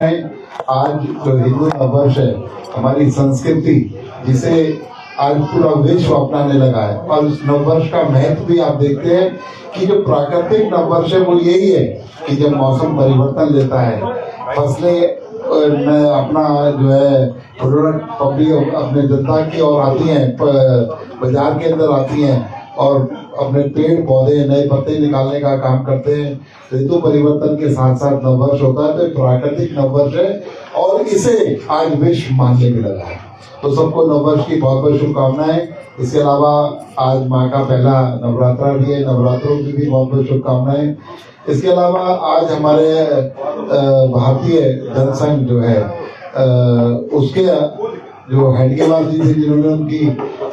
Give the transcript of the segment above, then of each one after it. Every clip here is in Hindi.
आज जो हिंदू नववर्ष है, हमारी संस्कृति जिसे आज पूरा विश्व अपनाने लगा है, और उस नववर्ष का महत्व भी आप देखते हैं कि जो प्राकृतिक नववर्ष है वो यही है कि जब मौसम परिवर्तन लेता है, फसलें अपना जो है प्रोडक्ट पब्लिक अपने जनता की ओर आती हैं, बाजार के अंदर आती हैं और अपने पेड़ पौधे नए पत्ते निकालने का काम करते हैं। ऋतु परिवर्तन के साथ साथ नववर्ष होता है, तो प्राकृतिक नववर्ष है और इसे आज विश्व मानने में लगा है। तो सबको नववर्ष की बहुत बहुत शुभकामनाएं। इसके अलावा आज माँ का पहला नवरात्रा भी है, नवरात्रों की भी बहुत बहुत शुभकामनाएं। इसके अलावा आज हमारे भारतीय जनसंघ जो है उसके जो हेडगेवार जी थे जिन्होंने उनकी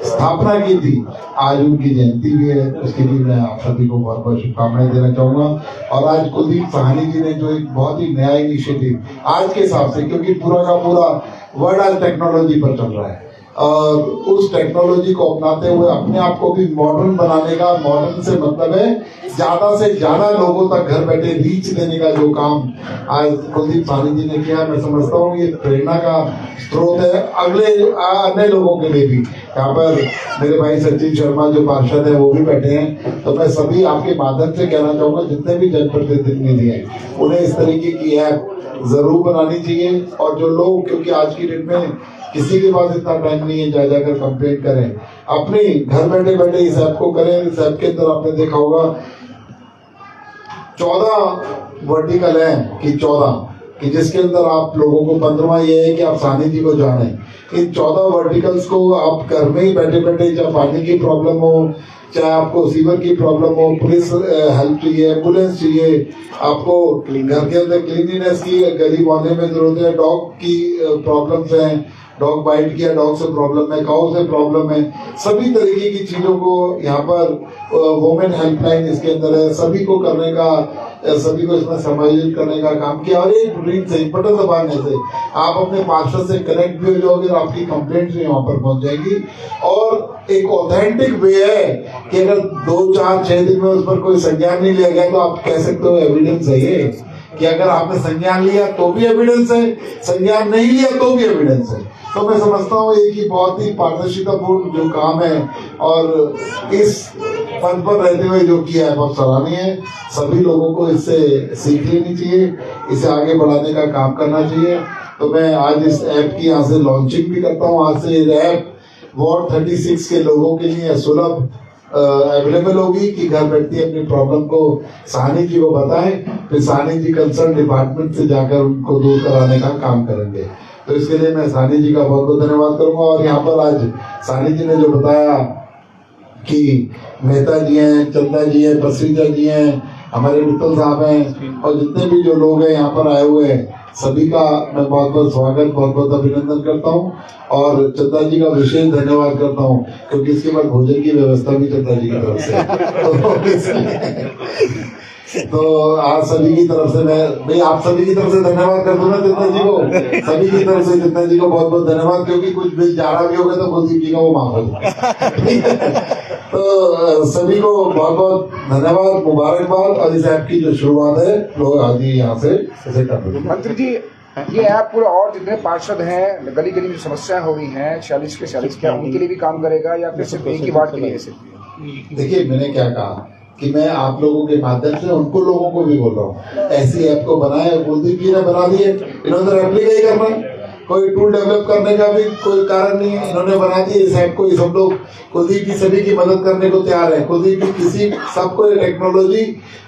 स्थापना की थी, आज उनकी जयंती भी है, उसके लिए मैं आप सभी को बहुत बहुत शुभकामनाएं देना चाहूंगा। और आज कुलदीप साहनी जी ने जो एक बहुत ही नया इनिशिएटिव आज के हिसाब से, क्योंकि पूरा का पूरा वर्ल्ड आज टेक्नोलॉजी पर चल रहा है, और उस टेक्नोलॉजी को अपनाते हुए अपने आप को भी मॉडर्न बनाने का, मॉडर्न से मतलब है ज्यादा से ज्यादा लोगों तक घर बैठे रीच देने का जो काम आज कुलदीप साहनी जी ने किया, मैं समझता हूँ ये प्रेरणा का स्रोत है अगले अन्य लोगों के लिए भी। यहाँ पर मेरे भाई सचिन शर्मा जो पार्षद है वो भी बैठे हैं, तो मैं सभी आपके माध्यम से कहना चाहूंगा जितने भी जनप्रतिनिधि हैं उन्हें इस तरीके की ऐप जरूर बनानी चाहिए। और जो लोग, क्योंकि आज की डेट में किसी के पास इतना टाइम नहीं है जा जाकर कंप्लेंट करें, अपने घर बैठे बैठे इस ऐप को करें। इस ऐप के अंदर आपने देखा होगा 14 वर्टिकल है कि 14 कि जिसके अंदर आप लोगों को 15वां ये है कि आप साहनी जी को जाने। इन 14 वर्टिकल्स को आप घर में ही बैठे बैठे, चाहे पानी की प्रॉब्लम हो, चाहे आपको सीवर की प्रॉब्लम हो, पुलिस हेल्प चाहिए, एम्बुलेंस चाहिए, आपको घर के अंदर क्लीनिनेस की गली मोहल्ले में जरूरत है, डॉग की प्रॉब्लम्स हैं, डॉग बाइट किया, डॉग से प्रॉब्लम है, काउ से प्रॉब्लम है, सभी तरीके की चीजों को यहाँ पर वुमेन हेल्पलाइन इसके अंदर है, सभी को करने का, सभी को इसमें समायोजित करने का काम किया। और एक रीड से बटन दबाने से आप अपने पार्षद से कनेक्ट भी हो जाओगे, आपकी कंप्लेंट भी वहां पर पहुंच जाएगी। और एक ऑथेंटिक वे है कि अगर 2, 4, 6 दिन में उस पर कोई संज्ञान नहीं लिया गया तो आप कह सकते हो एविडेंस है ये, कि अगर आपने संज्ञान लिया तो भी एविडेंस है, संज्ञान नहीं लिया तो भी एविडेंस है। तो मैं समझता हूँ ये कि बहुत ही पारदर्शितापूर्ण जो काम है और इस पद पर रहते हुए जो किया है बहुत सराहनीय है। सभी लोगों को इससे सीख लेनी चाहिए, इसे आगे बढ़ाने का काम करना चाहिए। तो मैं आज इस ऐप की यहाँ से लॉन्चिंग भी करता हूँ। आज से ये ऐप वार्ड 36 के लोगों के लिए सुलभ अवेलेबल होगी कि घर बैठती अपनी प्रॉब्लम को साहनी जी को बताएं, फिर साहनी जी कंसर्न डिपार्टमेंट से जाकर उनको दूर कराने का काम करेंगे। तो इसके लिए मैं साहनी जी का बहुत बहुत धन्यवाद करूंगा। और यहाँ पर आज साहनी जी ने जो बताया कि मेहता जी हैं, चंदा जी हैं, पसरीजा जी हैं, हमारे मित्तल साहब हैं, और जितने भी जो लोग हैं यहाँ पर आए हुए हैं, सभी का मैं बहुत बहुत स्वागत, बहुत बहुत अभिनंदन करता हूँ। और चंदा जी का विशेष धन्यवाद करता हूँ क्योंकि इसके बाद भोजन की व्यवस्था भी चंदा जी की तरफ से तो आज सभी की तरफ से मैं आप सभी की तरफ से धन्यवाद कर दूं ना चंदा जी को, सभी की तरफ से चंदा जी को बहुत बहुत धन्यवाद, क्योंकि कुछ बिल ज्यादा भी हो गया तो कुलदीप जी का वो माफ हो तो सभी को बहुत बहुत धन्यवाद, मुबारकबाद। और इस ऐप की जो शुरुआत है लोग आज ही यहाँ से इसे कर देंगे। मंत्री जी, ये ऐप पूरा और जितने पार्षद हैं, गली गली में समस्याएं हो रही हैं 46 के 46, क्या उनके लिए भी काम करेगा या फिर सिर्फ एक ही वार्ड के लिए? देखिए, मैंने क्या कहा कि मैं आप लोगों के माध्यम से उनको लोगों को भी बोल रहा हूँ, ऐसी ऐप को बनाए, कुलदीप जी ने बना दी है, इन्होंने रेप्लिका करना, कोई टूल डेवलप करने का भी कोई कारण नहीं है, इन्होंने बना दी इस ऐप को। सब लोग कुलदीप की सभी की मदद करने को तैयार है, कुलदीप की किसी सबको टेक्नोलॉजी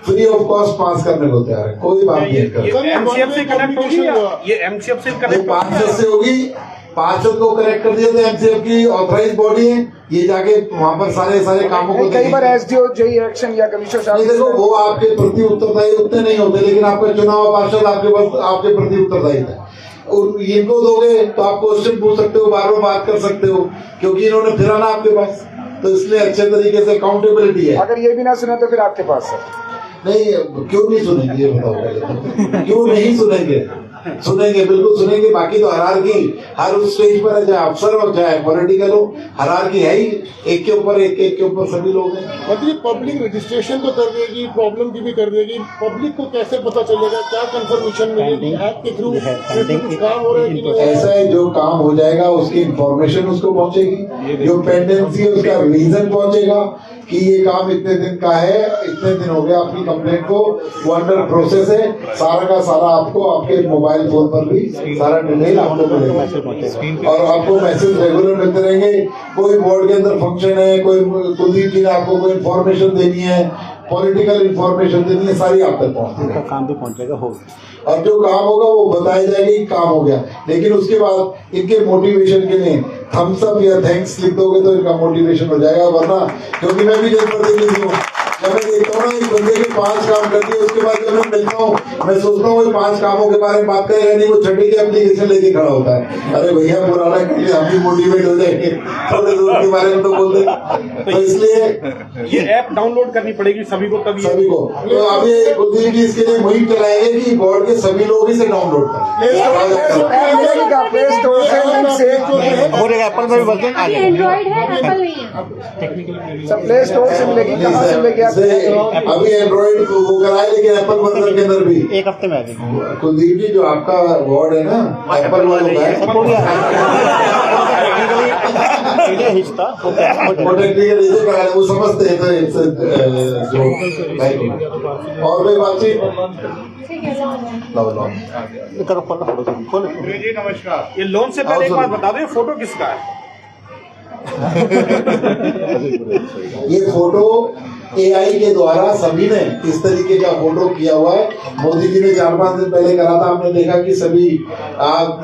फ्री ऑफ कॉस्ट पास करने को तैयार है, कोई बात नहीं कर। एमसीएफ से कनेक्ट होगी, ये एमसीएफ से कनेक्ट पार्षद से होगी, पार्षद को कनेक्ट कर दिया तो एमसीएफ की ऑथराइज बॉडी है, ये जाके वहाँ पर सारे कामों को कई बार एसडीओ, जेई एक्शन या कमिश्नर साहब, देखो वो आपके प्रति उत्तरदायी उतने नहीं होते, लेकिन आपका चुनाव पार्षद आपके पास आपके प्रति उत्तरदायी है। और इनको दोगे तो आप क्वेश्चन पूछ सकते हो, बार बार बात कर सकते हो, क्योंकि इन्होंने फिरा ना आपके पास, तो इसलिए अच्छे तरीके से अकाउंटेबिलिटी है। अगर ये भी ना सुने तो फिर आपके पास है। नहीं, क्यों नहीं सुनेंगे ये बताओ पहले। क्यों नहीं सुनेंगे? सुनेंगे, बिल्कुल सुनेंगे। बाकी तो हरारकी हर उस स्टेज पर है, चाहे अफसर हो चाहे पॉलिटिकल हो, हरारकी है ही। एक के ऊपर एक के ऊपर सभी लोग हैं। मतलब पब्लिक रजिस्ट्रेशन तो कर देगी, प्रॉब्लम की भी कर देगी, पब्लिक को कैसे पता चलेगा, क्या कंफर्मेशन मिलेगी ऐप के थ्रू, काम हो रहा है कि नहीं? ऐसा है, जो काम हो जाएगा उसकी इंफॉर्मेशन उसको पहुंचेगी, जो पेंडेंसी है उसका रीजन पहुंचेगा कि ये काम इतने दिन का है, इतने दिन हो गया आपकी कंप्लेंट को, वो अंडर प्रोसेस है, सारा का सारा आपको आपके मोबाइल फोन पर भी सारा डिटेल आपको मिलेगा और आपको मैसेज रेगुलर मिलते रहेंगे। कोई बोर्ड के अंदर फंक्शन है, कोई कुलदीप जी ने आपको कोई इन्फॉर्मेशन देनी है, पॉलिटिकल इन्फॉर्मेशन देनी है, सारी आप तक पहुंचेगा, काम भी पहुंचेगा होगा और जो काम होगा वो बताया जाएगा कि काम हो गया। लेकिन उसके बाद इनके मोटिवेशन के लिए थम्स अप या थैंक्स लिख दोगे तो इनका मोटिवेशन हो जाएगा, वरना क्योंकि मैं भी जनप्रतिनिधि हूँ, जब मैं देखता हूँ ना एक बंदे के 5 काम कर दिए, उसके बाद जब मैं मिलता हूँ मैं सोचता हूँ वो 5 कामों के बारे में बात करेगा नहीं, वो छठी की एप्लीकेशन लेके खड़ा होता है। अरे भैया पुराना के लिए हम भी मोटिवेट हो जाएंगे, थोड़े दूर के बारे में तो बोलते। तो इसलिए ये ऐप डाउनलोड करनी पड़ेगी सभी को, तभी सभी को। तो अब ये कुलदीप जी इसके लिए मुहिम चलाएंगे कि बोर्ड के सभी लोग इसे डाउनलोड प्ले स्टोर से एप्पल में भी वर्जन आ जाएगा। एंड्रॉइड है, एप्पल नहीं है। सब प्ले स्टोर से मिलेगी, कहाँ से मिलेगी? अभी एंड्रॉइड वो कराए, लेकिन एप्पल वर्जन के अंदर भी 1 हफ्ते में आ जाएगी। कुलदीप जी जो आपका वार्ड है ना एप्पल वालों का है, वो टेक्निकल इसे करा वो समझते हैं तो जो और कोई बातचीत करो, खोलो। जी नमस्कार। ये लोन से पहले एक बात बता दो, ये फोटो किसका है? ये फोटो AI के द्वारा सभी ने इस तरीके का फोटो किया हुआ है। मोदी जी ने 4-5 दिन पहले करा था, हमने देखा कि सभी आप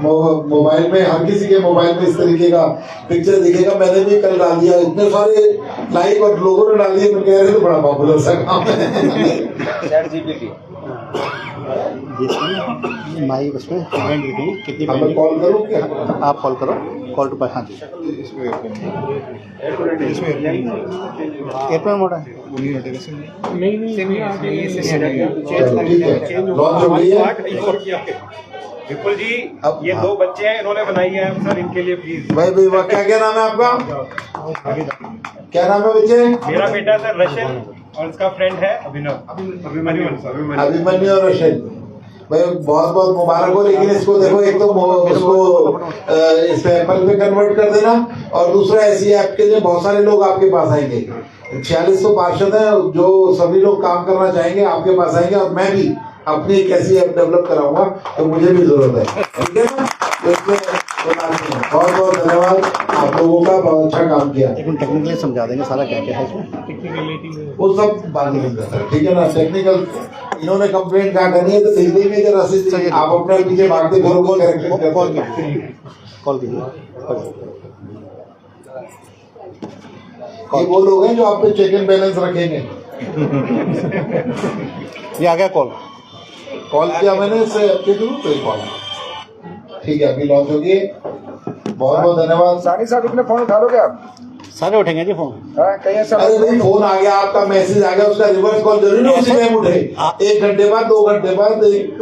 मोबाइल में, हर किसी के मोबाइल में इस तरीके का पिक्चर दिखेगा। मैंने भी कल डाल दिया, इतने सारे लाइक और लोगों ने डाल दिए, मैं कह रहे तो बड़ा पॉपुलर सा काम है। माई उसमें पेमेंट लिखेंगे कितनी मैं कॉल करूँ क्या? आप कॉल करो, कॉल टू हाँ जी। एयरप्लेन मोड है ठीक है, लॉन्च हो गई है। विपुल जी, अब ये 2 बच्चे हैं, इन्होंने बनाई है सर, इनके लिए प्लीज। भाई क्या क्या नाम है आपका? क्या नाम है बच्चे? मेरा बेटा सर रशन और इसका फ्रेंड है अभिमन्यु और रशन। भाई बहुत बहुत मुबारक हो, लेकिन इसको देखो, एक तो उसको इस एप्पल पे कन्वर्ट कर देना, और दूसरा ऐसी ऐप के लिए बहुत सारे लोग आपके पास आएंगे। 46 तो पार्षद हैं, जो सभी लोग काम करना चाहेंगे आपके पास आएंगे, और मैं भी अपनी एक ऐसी ऐप डेवलप कराऊंगा तो मुझे भी जरूरत है, ठीक है ना? तो इसमें बहुत बहुत धन्यवाद आप लोगों का, बहुत अच्छा काम किया। टेक्निकली समझा देंगे सारा क्या क्या है इसमें, वो सब बाद में मिल जाता है, ठीक है ना? टेक्निकल इन्होंने कंप्लेंट क्या करनी है तो दिल्ली में जरा से आप अपने पीछे भागते घरों को कॉल कीजिए। ये वो लोग हैं जो आप पे चेक एंड बैलेंस रखेंगे। ये आ गया कॉल किया मैंने इससे आपके थ्रू, तो कॉल ठीक है, अभी लॉन्च होगी। बहुत बहुत धन्यवाद। सानी साहब इतने फोन उठा लोगे आप? सारे उठेंगे जी फोन। कहीं ऐसा अरे नहीं, फोन आ गया, आपका मैसेज आ गया, उसका रिवर्स कॉल जरूरी नहीं उसी टाइम उठे। 1 घंटे बाद, 2 घंटे बाद, एक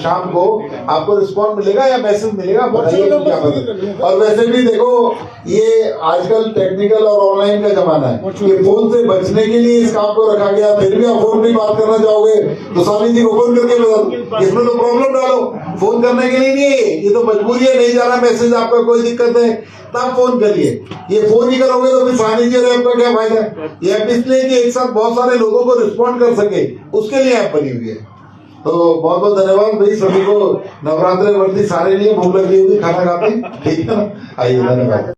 शाम को आपको रिस्पॉन्स मिलेगा या मैसेज मिलेगा, बताइए तो क्या पता। और वैसे भी देखो, ये आजकल टेक्निकल और ऑनलाइन का जमाना है, ये फोन से बचने के लिए इस काम को रखा गया। फिर भी आप फोन पे बात करना चाहोगे तो सानी जी को फोन करके बता दो, इसमें तो प्रॉब्लम डालो। फोन करने के लिए नहीं है, ये तो मजबूरी है, नहीं जा रहा मैसेज आपका, कोई दिक्कत है तब फोन करिए। ये फोन ही करोगे तो फिर सानी जी और ऐप का क्या फायदा? ये ऐप इसलिए कि एक साथ बहुत सारे लोगों को रिस्पॉन्ड कर सके, उसके लिए ऐप बनी हुई है। तो बहुत बहुत धन्यवाद भाई सभी को। नवरात्रि वर्ती सारे लिए भूख लगी होगी, खाना खाते, ठीक है ना? आइए, धन्यवाद।